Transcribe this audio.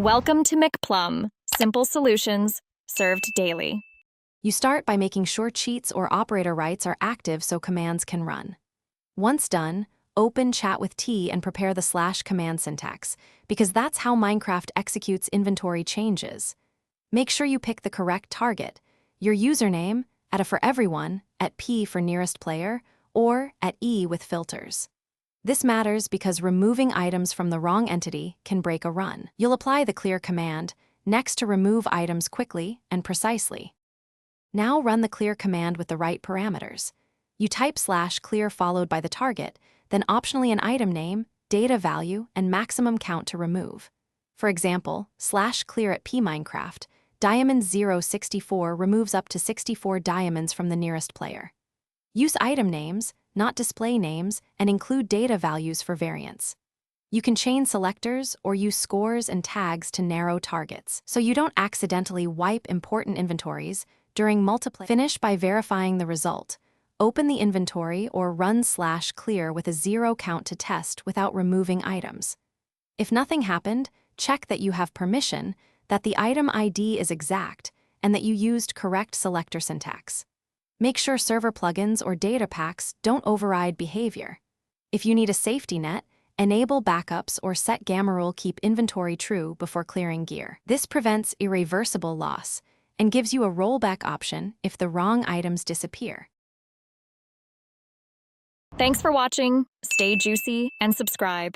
Welcome to McPlum, simple solutions served daily. You start by making sure cheats or operator rights are active so commands can run. Once done, open Chat with T and prepare the /command syntax, because that's how Minecraft executes inventory changes. Make sure you pick the correct target, your username, at a for everyone, at P for nearest player, or at E with filters. This matters because removing items from the wrong entity can break a run. You'll apply the clear command next to remove items quickly and precisely. Now run the clear command with the right parameters. You type /clear followed by the target, then optionally an item name, data value, and maximum count to remove. For example, /clear at pminecraft, diamond 064 removes up to 64 diamonds from the nearest player. Use item names, not display names, and include data values for variance. You can chain selectors or use scores and tags to narrow targets, so you don't accidentally wipe important inventories during multiplayer. Finish by verifying the result. Open the inventory or run /clear with a 0 count to test without removing items. If nothing happened, check that you have permission, that the item ID is exact, and that you used correct selector syntax. Make sure server plugins or data packs don't override behavior. If you need a safety net, enable backups or set gamma rule keep inventory true before clearing gear. This prevents irreversible loss and gives you a rollback option if the wrong items disappear. Thanks for watching. Stay juicy and subscribe.